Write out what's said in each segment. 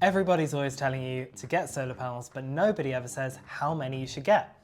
Everybody's always telling you to get solar panels, but nobody ever says how many you should get.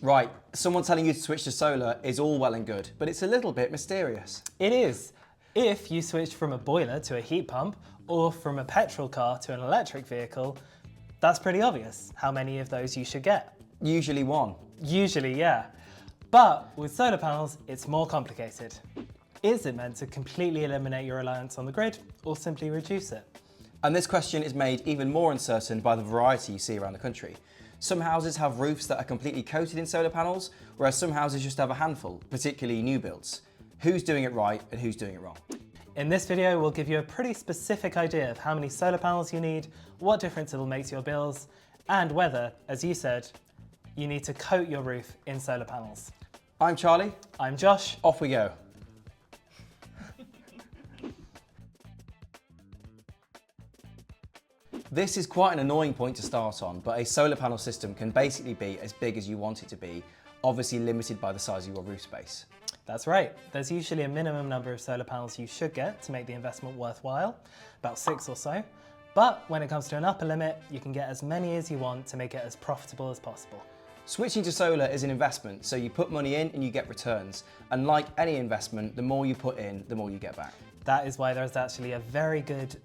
Right, someone telling you to switch to solar is all well and good, but it's a little bit mysterious. It is. If you switch from a boiler to a heat pump, or from a petrol car to an electric vehicle, that's pretty obvious how many of those you should get. Usually one. Usually, yeah. But with solar panels, it's more complicated. Is it meant to completely eliminate your reliance on the grid, or simply reduce it? And this question is made even more uncertain by the variety you see around the country. Some houses have roofs that are completely coated in solar panels, whereas some houses just have a handful, particularly new builds. Who's doing it right and who's doing it wrong? In this video, we'll give you a pretty specific idea of how many solar panels you need, what difference it'll make to your bills, and whether, as you said, you need to coat your roof in solar panels. I'm Charlie. I'm Josh. Off we go. This is quite an annoying point to start on, but a solar panel system can basically be as big as you want it to be, obviously limited by the size of your roof space. That's right. There's usually a minimum number of solar panels you should get to make the investment worthwhile, about 6 or so. But when it comes to an upper limit, you can get as many as you want to make it as profitable as possible. Switching to solar is an investment, so you put money in and you get returns. And like any investment, the more you put in, the more you get back. That is why there's actually a very good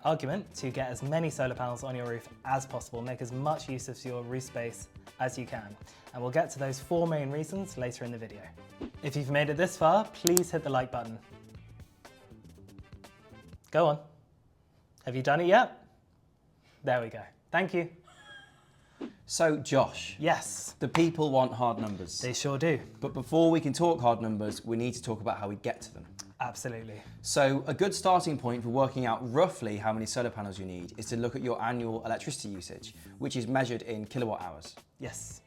argument to get as many solar panels on your roof as possible. Make as much use of your roof space as you can. And we'll get to those 4 main reasons later in the video. If you've made it this far, please hit the like button. Go on. Have you done it yet? There we go. Thank you. So Josh. Yes. The people want hard numbers. They sure do. But before we can talk hard numbers, we need to talk about how we get to them. Absolutely. So a good starting point for working out roughly how many solar panels you need is to look at your annual electricity usage, which is measured in kilowatt hours. Yes.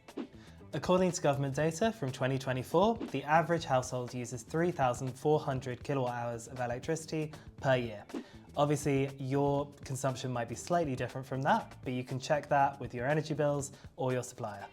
According to government data from 2024, the average household uses 3,400 kilowatt hours of electricity per year. Obviously, your consumption might be slightly different from that, but you can check that with your energy bills or your supplier.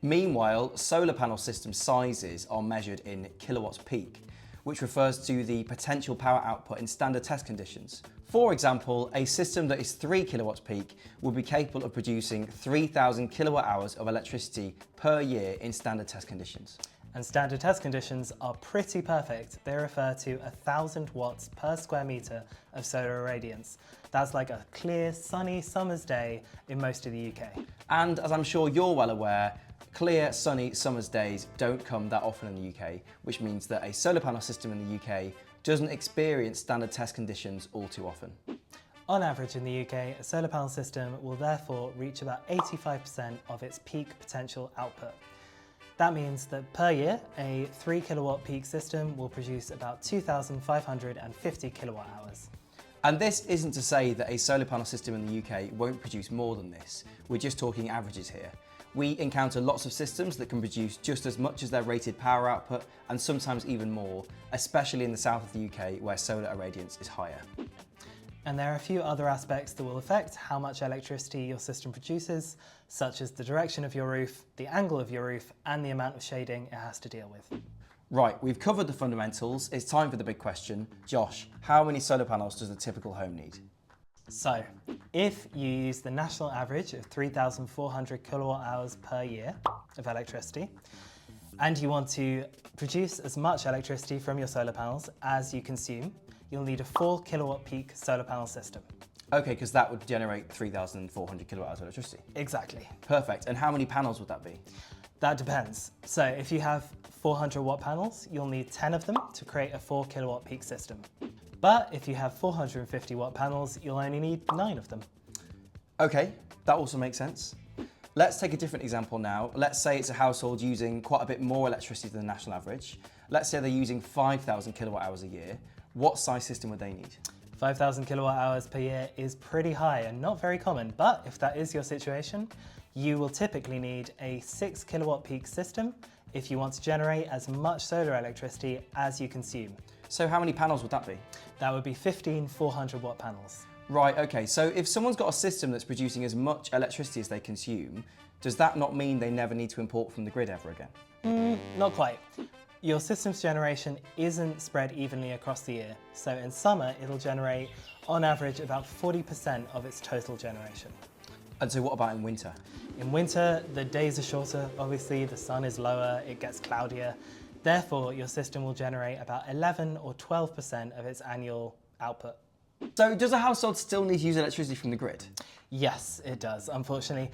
Meanwhile, solar panel system sizes are measured in kilowatts peak, which refers to the potential power output in standard test conditions. For example, a system that is 3 kilowatts peak will be capable of producing 3,000 kilowatt hours of electricity per year in standard test conditions. And standard test conditions are pretty perfect. They refer to 1,000 watts per square metre of solar irradiance. That's like a clear, sunny summer's day in most of the UK. And as I'm sure you're well aware, clear, sunny summer's days don't come that often in the UK, which means that a solar panel system in the UK doesn't experience standard test conditions all too often. On average in the UK, a solar panel system will therefore reach about 85% of its peak potential output. That means that per year, a 3 kilowatt peak system will produce about 2,550 kilowatt hours. And this isn't to say that a solar panel system in the UK won't produce more than this. We're just talking averages here. We encounter lots of systems that can produce just as much as their rated power output and sometimes even more, especially in the south of the UK where solar irradiance is higher. And there are a few other aspects that will affect how much electricity your system produces, such as the direction of your roof, the angle of your roof, and the amount of shading it has to deal with. Right, we've covered the fundamentals. It's time for the big question. Josh, how many solar panels does a typical home need? So, if you use the national average of 3,400 kilowatt hours per year of electricity, and you want to produce as much electricity from your solar panels as you consume, you'll need a 4 kilowatt peak solar panel system. Okay, because that would generate 3,400 kilowatt hours of electricity. Exactly. Perfect. And how many panels would that be? That depends. So if you have 400 watt panels, you'll need 10 of them to create a 4 kilowatt peak system. But if you have 450 watt panels, you'll only need 9 of them. Okay, that also makes sense. Let's take a different example now. Let's say it's a household using quite a bit more electricity than the national average. Let's say they're using 5,000 kilowatt hours a year. What size system would they need? 5,000 kilowatt hours per year is pretty high and not very common, but if that is your situation, you will typically need a 6 kilowatt peak system if you want to generate as much solar electricity as you consume. So how many panels would that be? That would be 15 400 watt panels. Right, okay, so if someone's got a system that's producing as much electricity as they consume, does that not mean they never need to import from the grid ever again? Not quite. Your system's generation isn't spread evenly across the year. So in summer, it'll generate on average about 40% of its total generation. And so what about in winter? In winter, the days are shorter, obviously, the sun is lower, it gets cloudier. Therefore, your system will generate about 11 or 12% of its annual output. So does a household still need to use electricity from the grid? Yes, it does, unfortunately.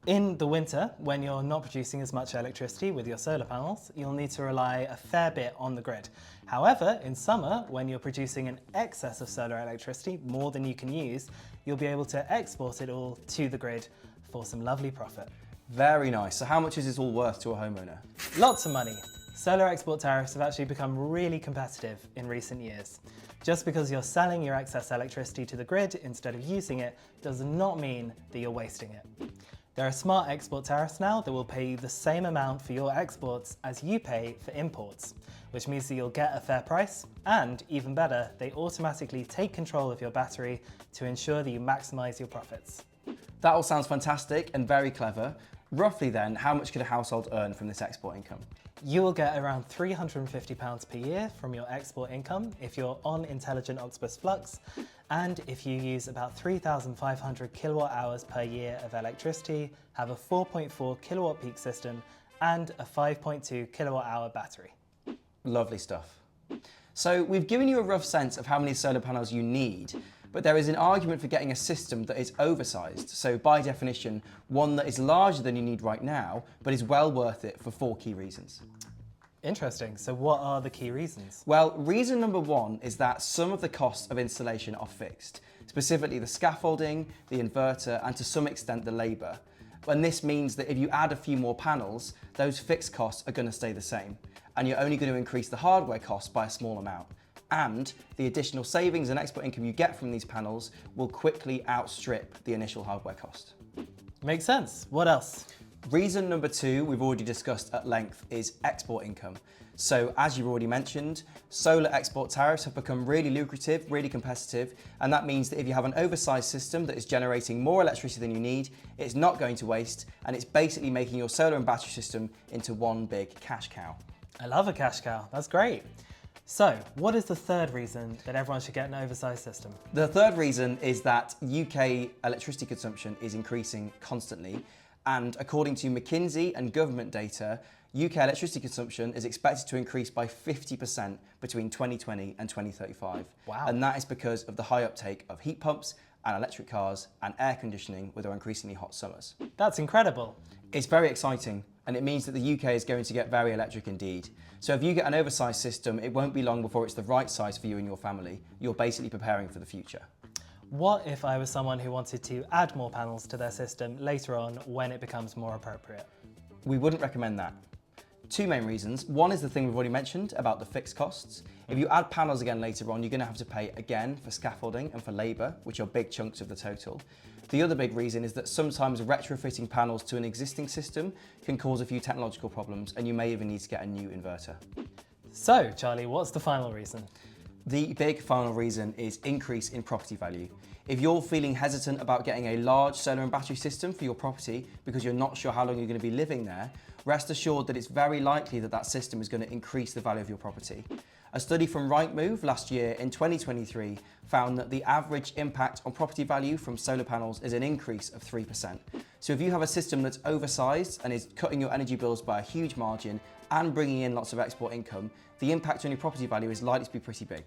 In the winter, when you're not producing as much electricity with your solar panels, you'll need to rely a fair bit on the grid. However, in summer, when you're producing an excess of solar electricity, more than you can use, you'll be able to export it all to the grid for some lovely profit. Very nice. So how much is this all worth to a homeowner? Lots of money. Solar export tariffs have actually become really competitive in recent years. Just because you're selling your excess electricity to the grid instead of using it does not mean that you're wasting it. There are smart export tariffs now that will pay you the same amount for your exports as you pay for imports, which means that you'll get a fair price, and even better, they automatically take control of your battery to ensure that you maximize your profits. That all sounds fantastic and very clever. Roughly then, how much could a household earn from this export income? You will get around £350 per year from your export income if you're on Intelligent Octopus Flux, and if you use about 3,500 kilowatt hours per year of electricity, have a 4.4 kilowatt peak system, and a 5.2 kilowatt hour battery. Lovely stuff. So we've given you a rough sense of how many solar panels you need, but there is an argument for getting a system that is oversized, so by definition, one that is larger than you need right now, but is well worth it for 4 key reasons. Interesting. So what are the key reasons? Well, reason number 1 is that some of the costs of installation are fixed, specifically the scaffolding, the inverter, and to some extent the labour. And this means that if you add a few more panels, those fixed costs are going to stay the same, and you're only going to increase the hardware costs by a small amount. And the additional savings and export income you get from these panels will quickly outstrip the initial hardware cost. Makes sense. What else? Reason number 2 we've already discussed at length is export income. So as you've already mentioned, solar export tariffs have become really lucrative, really competitive, and that means that if you have an oversized system that is generating more electricity than you need, it's not going to waste, and it's basically making your solar and battery system into one big cash cow. I love a cash cow. That's great. So, what is the third reason that everyone should get an oversized system? The third reason is that UK electricity consumption is increasing constantly, and according to McKinsey and government data, UK electricity consumption is expected to increase by 50% between 2020 and 2035. Wow. And that is because of the high uptake of heat pumps and electric cars and air conditioning with our increasingly hot summers. That's incredible. It's very exciting, and it means that the UK is going to get very electric indeed. So if you get an oversized system, it won't be long before it's the right size for you and your family. You're basically preparing for the future. What if I was someone who wanted to add more panels to their system later on when it becomes more appropriate? We wouldn't recommend that. 2 main reasons. One is the thing we've already mentioned about the fixed costs. If you add panels again later on, you're going to have to pay again for scaffolding and for labour, which are big chunks of the total. The other big reason is that sometimes retrofitting panels to an existing system can cause a few technological problems, and you may even need to get a new inverter. So, Charlie, what's the final reason? The big final reason is increase in property value. If you're feeling hesitant about getting a large solar and battery system for your property because you're not sure how long you're going to be living there, rest assured that it's very likely that that system is going to increase the value of your property. A study from Rightmove last year in 2023 found that the average impact on property value from solar panels is an increase of 3%. So if you have a system that's oversized and is cutting your energy bills by a huge margin and bringing in lots of export income, the impact on your property value is likely to be pretty big.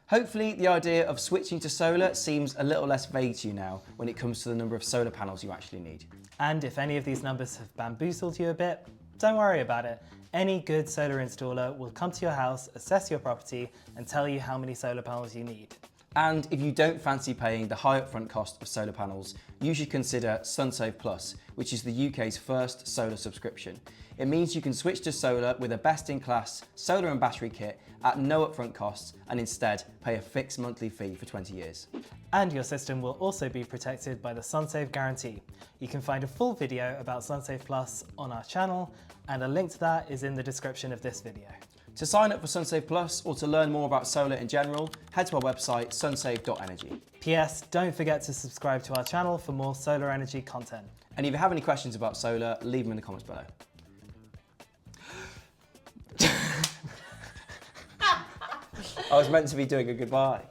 Hopefully the idea of switching to solar seems a little less vague to you now when it comes to the number of solar panels you actually need. And if any of these numbers have bamboozled you a bit, don't worry about it. Any good solar installer will come to your house, assess your property, and tell you how many solar panels you need. And if you don't fancy paying the high upfront cost of solar panels, you should consider Sunsave Plus, which is the UK's first solar subscription. It means you can switch to solar with a best-in-class solar and battery kit at no upfront costs and instead pay a fixed monthly fee for 20 years. And your system will also be protected by the Sunsave guarantee. You can find a full video about Sunsave Plus on our channel, and a link to that is in the description of this video. To sign up for Sunsave Plus or to learn more about solar in general, head to our website sunsave.energy. PS, don't forget to subscribe to our channel for more solar energy content. And if you have any questions about solar, leave them in the comments below. I was meant to be doing a goodbye.